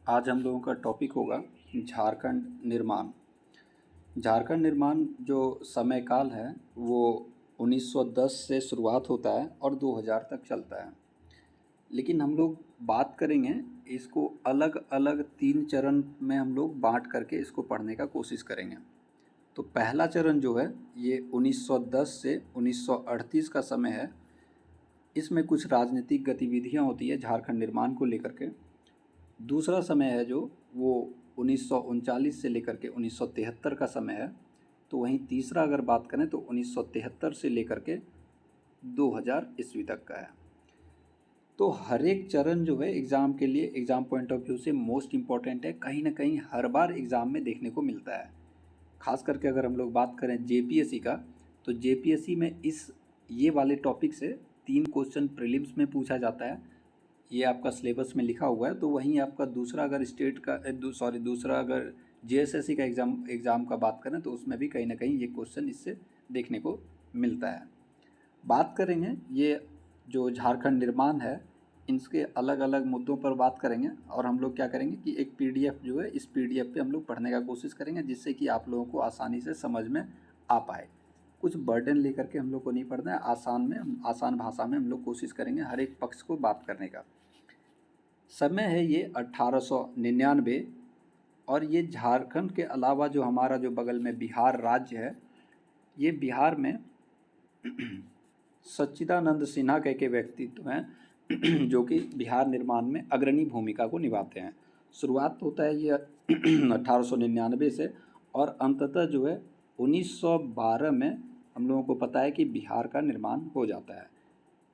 आज हम लोगों का टॉपिक होगा झारखंड निर्माण। झारखंड निर्माण जो समय काल है वो 1910 से शुरुआत होता है और 2000 तक चलता है। लेकिन हम लोग बात करेंगे इसको अलग अलग 3 चरण में हम लोग बांट करके इसको पढ़ने का कोशिश करेंगे। तो पहला चरण जो है ये 1910 से 1938 का समय है। इसमें कुछ राजनीतिक गतिविधियां होती है झारखंड निर्माण को लेकर के। दूसरा समय है जो वो 1939 से लेकर के 1973 का समय है। तो वहीं तीसरा अगर बात करें तो 1973 से लेकर के 2000 ईस्वी तक का है। तो हर एक चरण जो है एग्ज़ाम के लिए एग्ज़ाम पॉइंट ऑफ व्यू से मोस्ट इम्पॉर्टेंट है, कहीं ना कहीं हर बार एग्ज़ाम में देखने को मिलता है। खास करके अगर हम लोग बात करें जेपीएससी का, तो जेपीएससी में ये वाले टॉपिक से 3 क्वेश्चन प्रीलिम्स में पूछा जाता है। ये आपका सिलेबस में लिखा हुआ है। तो वहीं आपका दूसरा अगर स्टेट का दूसरा अगर जेएसएससी का एग्ज़ाम का बात करें तो उसमें भी कहीं ना कहीं ये क्वेश्चन इससे देखने को मिलता है। बात करेंगे ये जो झारखंड निर्माण है इनके अलग अलग मुद्दों पर बात करेंगे और हम लोग क्या करेंगे कि एक पीडीएफ जो है इस पीडीएफ पे हम लोग पढ़ने का कोशिश करेंगे, जिससे कि आप लोगों को आसानी से समझ में आ पाए। कुछ बर्डन लेकर के हम लोग को नहीं पढ़ना है, आसान भाषा में हम लोग कोशिश करेंगे हर एक पक्ष को बात करने का। समय है ये 1899 और ये झारखंड के अलावा जो हमारा जो बगल में बिहार राज्य है, ये बिहार में सच्चिदानंद सिन्हा कह के व्यक्तित्व हैं जो कि बिहार निर्माण में अग्रणी भूमिका को निभाते हैं। शुरुआत होता है ये 1899 से और अंततः जो है 1912 में हम लोगों को पता है कि बिहार का निर्माण हो जाता है।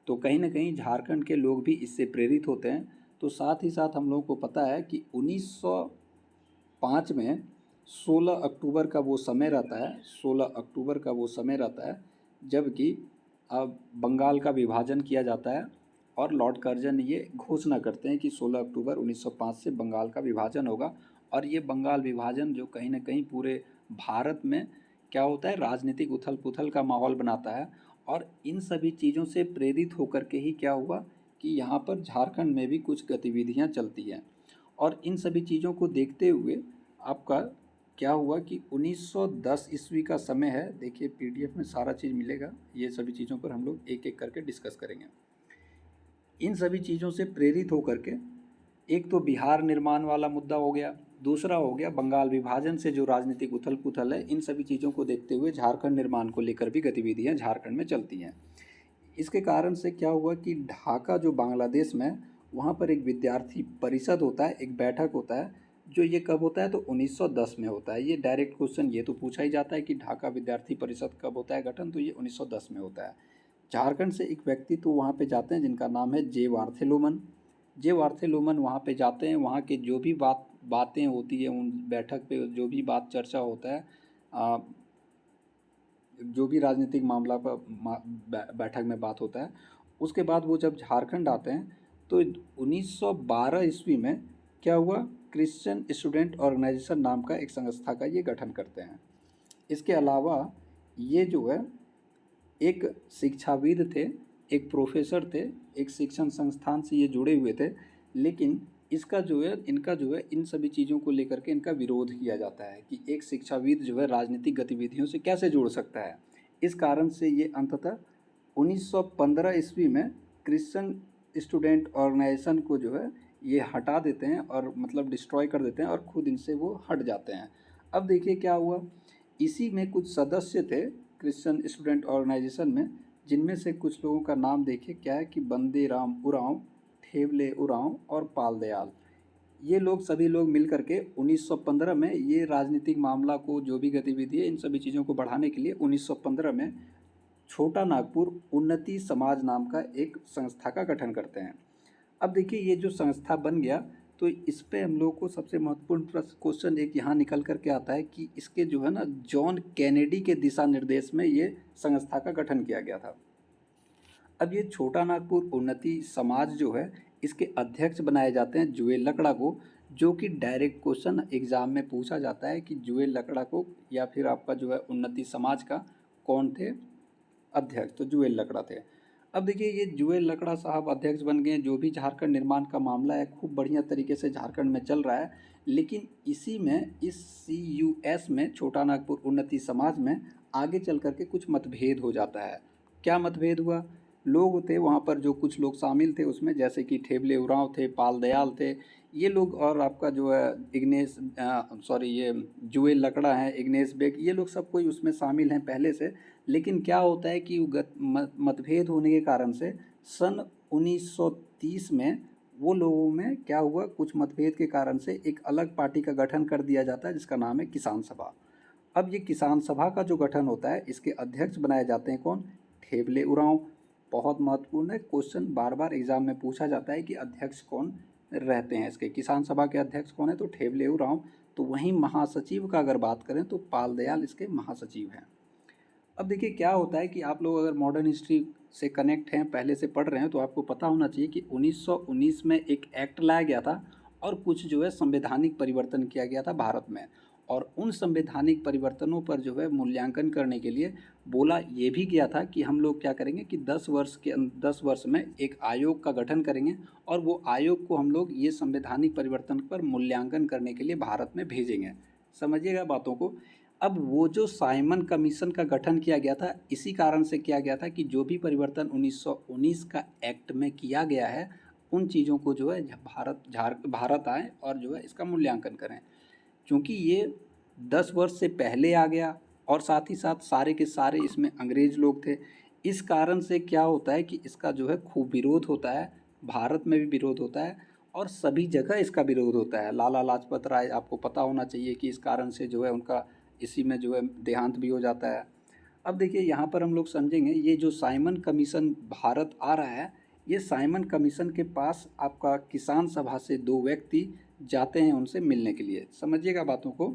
तो कहीं ना कहीं झारखंड के लोग भी इससे प्रेरित होते हैं। तो साथ ही साथ हम लोगों को पता है कि 1905 में 16 अक्टूबर का वो समय रहता है 16 अक्टूबर का वो समय रहता है जबकि अब बंगाल का विभाजन किया जाता है और लॉर्ड कर्जन ये घोषणा करते हैं कि 16 अक्टूबर 1905 से बंगाल का विभाजन होगा। और ये बंगाल विभाजन जो कहीं ना कहीं पूरे भारत में क्या होता है, राजनीतिक उथल पुथल का माहौल बनाता है। और इन सभी चीज़ों से प्रेरित होकर के ही क्या हुआ कि यहाँ पर झारखंड में भी कुछ गतिविधियाँ चलती हैं। और इन सभी चीज़ों को देखते हुए आपका क्या हुआ कि 1910 ईस्वी का समय है। देखिए पीडीएफ में सारा चीज़ मिलेगा, ये सभी चीज़ों पर हम लोग एक एक करके डिस्कस करेंगे। इन सभी चीज़ों से प्रेरित होकर के एक तो बिहार निर्माण वाला मुद्दा हो गया, दूसरा हो गया बंगाल विभाजन से जो राजनीतिक उथल पुथल है। इन सभी चीज़ों को देखते हुए झारखंड निर्माण को लेकर भी गतिविधियाँ झारखंड में चलती हैं। इसके कारण से क्या हुआ कि ढाका जो बांग्लादेश में, वहाँ पर एक विद्यार्थी परिषद होता है, एक बैठक होता है जो ये कब होता है तो 1910 में होता है। ये डायरेक्ट क्वेश्चन ये तो पूछा ही जाता है कि ढाका विद्यार्थी परिषद कब होता है गठन, तो ये 1910 में होता है। झारखंड से एक व्यक्ति तो वहाँ पे जाते हैं जिनका नाम है जे वार्थेलोमन। जे वार्थेलोमन वहाँ पे जाते हैं, वहाँ के जो भी बातें होती है उन बैठक पे जो भी बात चर्चा होता है, जो भी राजनीतिक मामला पर बैठक में बात होता है, उसके बाद वो जब झारखंड आते हैं तो 1912 ईस्वी में क्या हुआ, क्रिश्चियन स्टूडेंट ऑर्गेनाइजेशन नाम का एक संस्था का ये गठन करते हैं। इसके अलावा ये जो है एक शिक्षाविद थे, एक प्रोफेसर थे, एक शिक्षण संस्थान से ये जुड़े हुए थे। लेकिन इनका जो है इन सभी चीज़ों को लेकर के इनका विरोध किया जाता है कि एक शिक्षाविद जो है राजनीतिक गतिविधियों से कैसे जुड़ सकता है। इस कारण से ये अंततः 1915 ईस्वी में क्रिश्चियन स्टूडेंट ऑर्गेनाइजेशन को जो है ये हटा देते हैं और मतलब डिस्ट्रॉय कर देते हैं और खुद इनसे वो हट जाते हैं। अब देखिए क्या हुआ, इसी में कुछ सदस्य थे क्रिश्चियन स्टूडेंट ऑर्गेनाइजेशन में, जिनमें से कुछ लोगों का नाम देखिए क्या है कि बंदे राम उरांव, ठेवले उरांव और पाल दयाल। ये लोग सभी लोग मिल करके 1915 में ये राजनीतिक मामला को जो भी गतिविधि है इन सभी चीज़ों को बढ़ाने के लिए 1915 में छोटा नागपुर उन्नति समाज नाम का एक संस्था का गठन करते हैं। अब देखिए ये जो संस्था बन गया तो इस पे हम लोग को सबसे महत्वपूर्ण क्वेश्चन एक यहाँ निकल करके आता है कि इसके जो है ना जॉन कैनेडी के दिशा निर्देश में ये संस्था का गठन किया गया था। अब ये छोटा नागपुर उन्नति समाज जो है इसके अध्यक्ष बनाए जाते हैं जुएल लकड़ा को, जो कि डायरेक्ट क्वेश्चन एग्जाम में पूछा जाता है कि जुएल लकड़ा को या फिर आपका जो है उन्नति समाज का कौन थे अध्यक्ष, तो जुएल लकड़ा थे। अब देखिए ये जुएल लकड़ा साहब अध्यक्ष बन गए। जो भी झारखंड निर्माण का मामला है खूब बढ़िया तरीके से झारखंड में चल रहा है, लेकिन इसी में इस CUS में छोटा नागपुर उन्नति समाज में आगे चल करके कुछ मतभेद हो जाता है। क्या मतभेद हुआ? लोग थे वहाँ पर, जो कुछ लोग शामिल थे उसमें, जैसे कि ठेबले उरांव थे, पाल दयाल थे, ये लोग, और आपका जो है इग्नेश सॉरी ये जुएल लकड़ा है, इग्नेश बेग, ये लोग सब कोई उसमें शामिल हैं पहले से। लेकिन क्या होता है कि मतभेद होने के कारण से सन 1930 में वो लोगों में क्या हुआ, कुछ मतभेद के कारण से एक अलग पार्टी का गठन कर दिया जाता है जिसका नाम है किसान सभा। अब ये किसान सभा का जो गठन होता है, इसके अध्यक्ष बनाए जाते हैं कौन? ठेबले उरांव। बहुत महत्वपूर्ण है, क्वेश्चन बार बार एग्जाम में पूछा जाता है कि अध्यक्ष कौन रहते हैं इसके। किसान सभा के अध्यक्ष कौन है? तो ठेबले उरांव। तो वहीं महासचिव का अगर बात करें तो पाल दयाल इसके महासचिव हैं। अब देखिए क्या होता है कि आप लोग अगर मॉडर्न हिस्ट्री से कनेक्ट हैं, पहले से पढ़ रहे हैं, तो आपको पता होना चाहिए कि 1919 में एक एक्ट लाया गया था और कुछ जो है संवैधानिक परिवर्तन किया गया था भारत में। और उन संवैधानिक परिवर्तनों पर जो है मूल्यांकन करने के लिए बोला ये भी गया था कि हम लोग क्या करेंगे कि 10 वर्ष में एक आयोग का गठन करेंगे और वो आयोग को हम लोग ये संवैधानिक परिवर्तन पर मूल्यांकन करने के लिए भारत में भेजेंगे। समझिएगा बातों को। अब वो जो साइमन कमीशन का गठन किया गया था, इसी कारण से किया गया था कि जो भी परिवर्तन 1919 का एक्ट में किया गया है, उन चीज़ों को जो है भारत आए और जो है इसका मूल्यांकन करें। क्योंकि ये 10 वर्ष से पहले आ गया और साथ ही साथ सारे के सारे इसमें अंग्रेज लोग थे, इस कारण से क्या होता है कि इसका जो है खूब विरोध होता है, भारत में भी विरोध होता है और सभी जगह इसका विरोध होता है। लाला लाजपत राय, आपको पता होना चाहिए कि इस कारण से जो है उनका इसी में जो है देहांत भी हो जाता है। अब देखिए यहाँ पर हम लोग समझेंगे, ये जो साइमन कमीशन भारत आ रहा है, ये साइमन कमीशन के पास आपका किसान सभा से 2 व्यक्ति जाते हैं उनसे मिलने के लिए। समझिएगा बातों को।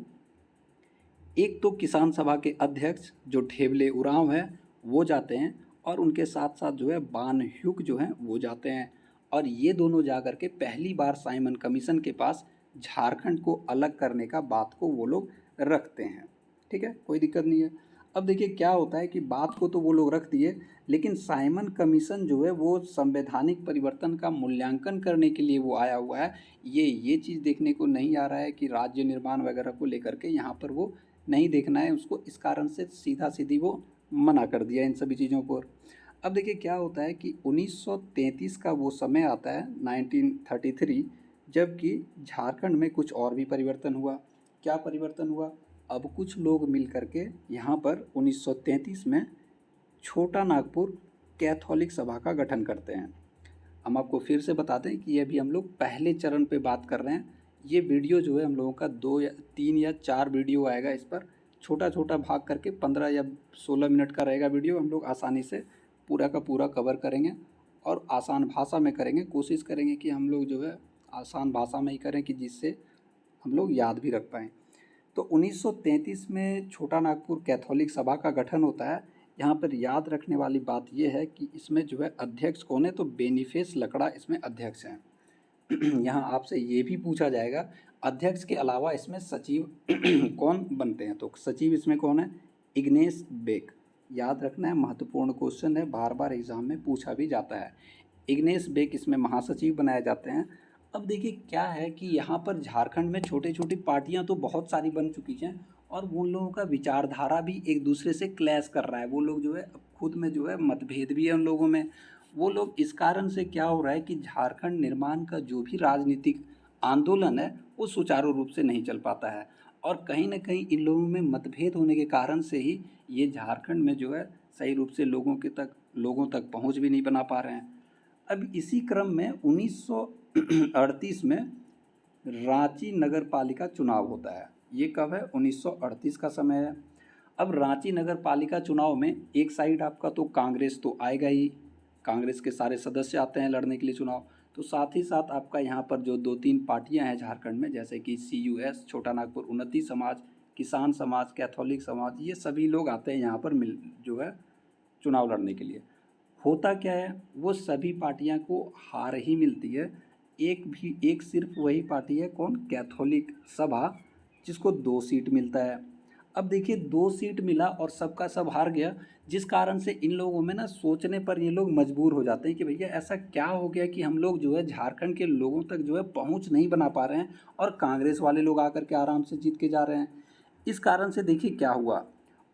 एक तो किसान सभा के अध्यक्ष जो ठेबले उरांव है वो जाते हैं और उनके साथ साथ जो है बान ह्यूक जो हैं वो जाते हैं, और ये दोनों जा कर के पहली बार साइमन कमीशन के पास झारखंड को अलग करने का बात को वो लोग रखते हैं। ठीक है, कोई दिक्कत नहीं है। अब देखिए क्या होता है कि बात को तो वो लोग रख दिए, लेकिन साइमन कमीशन जो है वो संवैधानिक परिवर्तन का मूल्यांकन करने के लिए वो आया हुआ है। ये चीज़ देखने को नहीं आ रहा है कि राज्य निर्माण वगैरह को लेकर के यहाँ पर वो नहीं देखना है उसको, इस कारण से सीधा सीधी वो मना कर दिया इन सभी चीज़ों पर। अब देखिए क्या होता है कि 1933 का वो समय आता है, 1933, जबकि झारखंड में कुछ और भी परिवर्तन हुआ। क्या परिवर्तन हुआ? अब कुछ लोग मिल करके यहाँ पर 1933 में छोटा नागपुर कैथोलिक सभा का गठन करते हैं। हम आपको फिर से बता दें कि ये भी हम लोग पहले चरण पे बात कर रहे हैं। ये वीडियो जो है हम लोगों का 2 या 3 या 4 वीडियो आएगा, इस पर छोटा छोटा भाग करके 15 या 16 मिनट का रहेगा वीडियो। हम लोग आसानी से पूरा का पूरा कवर करेंगे और आसान भाषा में करेंगे। कोशिश करेंगे कि हम लोग जो है आसान भाषा में ही करें कि जिससे हम लोग याद भी रख पाएँ। तो 1933 में छोटा नागपुर कैथोलिक सभा का गठन होता है। यहाँ पर याद रखने वाली बात यह है कि इसमें जो है अध्यक्ष कौन है, तो बेनिफेस लकड़ा इसमें अध्यक्ष हैं। यहाँ आपसे ये भी पूछा जाएगा अध्यक्ष के अलावा इसमें सचिव कौन बनते हैं, तो सचिव इसमें कौन है? इग्नेश बेक। याद रखना है, महत्वपूर्ण क्वेश्चन है, बार बार एग्जाम में पूछा भी जाता है। इग्नेश बेक इसमें महासचिव बनाए जाते हैं। अब देखिए क्या है कि यहाँ पर झारखंड में छोटी छोटी पार्टियाँ तो बहुत सारी बन चुकी हैं और उन लोगों का विचारधारा भी एक दूसरे से क्लैश कर रहा है। वो लोग जो है अब खुद में जो है मतभेद भी है उन लोगों में। वो लोग इस कारण से क्या हो रहा है कि झारखंड निर्माण का जो भी राजनीतिक आंदोलन है वो सुचारू रूप से नहीं चल पाता है, और कहीं ना कहीं इन लोगों में मतभेद होने के कारण से ही ये झारखंड में जो है सही रूप से लोगों तक पहुंच भी नहीं बना पा रहे हैं। अब इसी क्रम में 1938 में रांची नगर पालिका चुनाव होता है। ये कब है? 1938 का समय है। अब रांची नगर पालिका चुनाव में एक साइड आपका तो कांग्रेस तो आएगा ही, कांग्रेस के सारे सदस्य आते हैं लड़ने के लिए चुनाव। तो साथ ही साथ आपका यहाँ पर जो 2-3 पार्टियाँ हैं झारखंड में, जैसे कि CUS छोटा नागपुर उन्नति समाज, किसान समाज, कैथोलिक समाज, ये सभी लोग आते हैं यहाँ पर जो है चुनाव लड़ने के लिए। होता क्या है, वो सभी पार्टियां को हार ही मिलती है। एक सिर्फ वही पार्टी है, कौन? कैथोलिक सभा, जिसको 2 सीट मिलता है। अब देखिए 2 सीट मिला और सबका सब हार गया, जिस कारण से इन लोगों में ना सोचने पर ये लोग मजबूर हो जाते हैं कि भैया ऐसा क्या हो गया कि हम लोग जो है झारखंड के लोगों तक जो है पहुंच नहीं बना पा रहे हैं और कांग्रेस वाले लोग आकर के आराम से जीत के जा रहे हैं। इस कारण से देखिए क्या हुआ,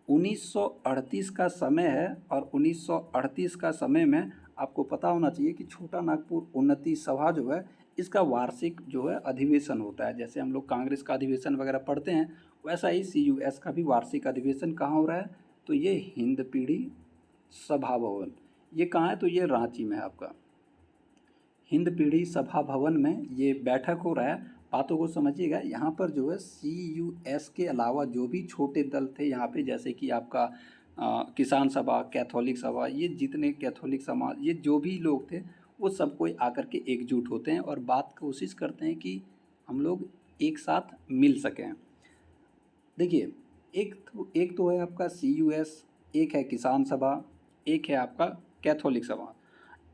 1938 का समय है और 1938 का समय में आपको पता होना चाहिए कि छोटा नागपुर उन्नति सभा जो है इसका वार्षिक जो है अधिवेशन होता है। जैसे हम लोग कांग्रेस का अधिवेशन वगैरह पढ़ते हैं, वैसा ही CUS का भी वार्षिक अधिवेशन कहाँ हो रहा है, तो ये हिंद पीढ़ी सभा भवन, ये कहाँ है, तो ये रांची में है आपका। हिंद पीढ़ी सभा भवन में ये बैठक हो रहा है। बातों को समझिएगा, यहाँ पर जो है CUS के अलावा जो भी छोटे दल थे यहाँ पे, जैसे कि आपका किसान सभा, कैथोलिक सभा, ये जितने कैथोलिक समाज, ये जो भी लोग थे वो सब कोई आकर के एकजुट होते हैं और बात कोशिश करते हैं कि हम लोग एक साथ मिल सकें। देखिए एक तो है आपका CUS, एक है किसान सभा, एक है आपका कैथोलिक सभा।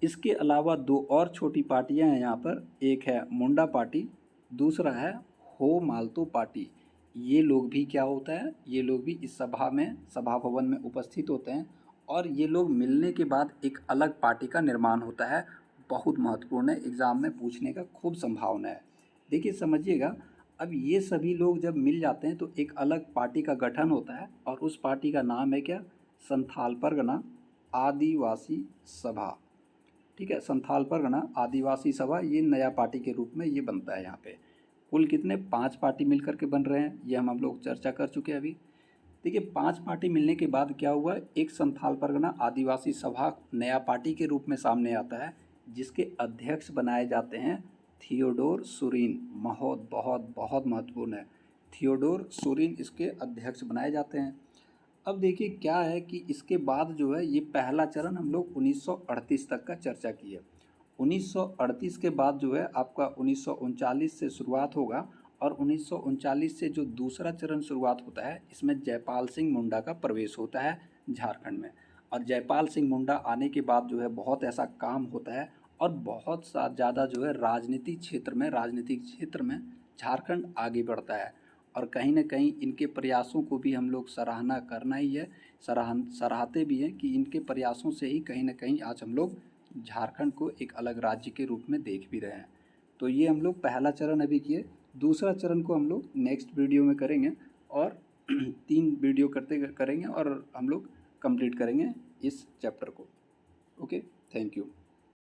इसके अलावा 2 और छोटी पार्टियां हैं यहाँ पर, एक है मुंडा पार्टी, दूसरा है हो मालतो पार्टी। ये लोग भी क्या होता है, ये लोग भी इस सभा में, सभा भवन में उपस्थित होते हैं और ये लोग मिलने के बाद एक अलग पार्टी का निर्माण होता है। बहुत महत्वपूर्ण है, एग्ज़ाम में पूछने का खूब संभावना है। देखिए समझिएगा, अब ये सभी लोग जब मिल जाते हैं तो एक अलग पार्टी का गठन होता है और उस पार्टी का नाम है क्या, संथाल परगना आदिवासी सभा। ठीक है, संथाल परगना आदिवासी सभा, ये नया पार्टी के रूप में ये बनता है यहाँ पे। कुल कितने, 5 पार्टी मिलकर के बन रहे हैं, ये हम लोग चर्चा कर चुके हैं अभी। देखिए 5 पार्टी मिलने के बाद क्या हुआ, एक संथाल परगना आदिवासी सभा नया पार्टी के रूप में सामने आता है, जिसके अध्यक्ष बनाए जाते हैं थियोडोर सुरीन। बहुत बहुत बहुत महत्वपूर्ण है, थियोडोर सुरीन इसके अध्यक्ष बनाए जाते हैं। अब देखिए क्या है कि इसके बाद जो है ये पहला चरण हम लोग 1938 तक का चर्चा किए। 1938 के बाद जो है आपका 1939 से शुरुआत होगा और 1939 से जो दूसरा चरण शुरुआत होता है, इसमें जयपाल सिंह मुंडा का प्रवेश होता है झारखंड में। और जयपाल सिंह मुंडा आने के बाद जो है बहुत ऐसा काम होता है और बहुत सा ज़्यादा जो है राजनीतिक क्षेत्र में झारखंड आगे बढ़ता है। और कहीं न कहीं इनके प्रयासों को भी हम लोग सराहना करना ही है, सराहते भी हैं कि इनके प्रयासों से ही कहीं न कहीं आज हम लोग झारखंड को एक अलग राज्य के रूप में देख भी रहे हैं। तो ये हम लोग पहला चरण अभी किए, दूसरा चरण को हम लोग नेक्स्ट वीडियो में करेंगे और 3 वीडियो करेंगे और हम लोग कंप्लीट करेंगे इस चैप्टर को। Okay, thank you.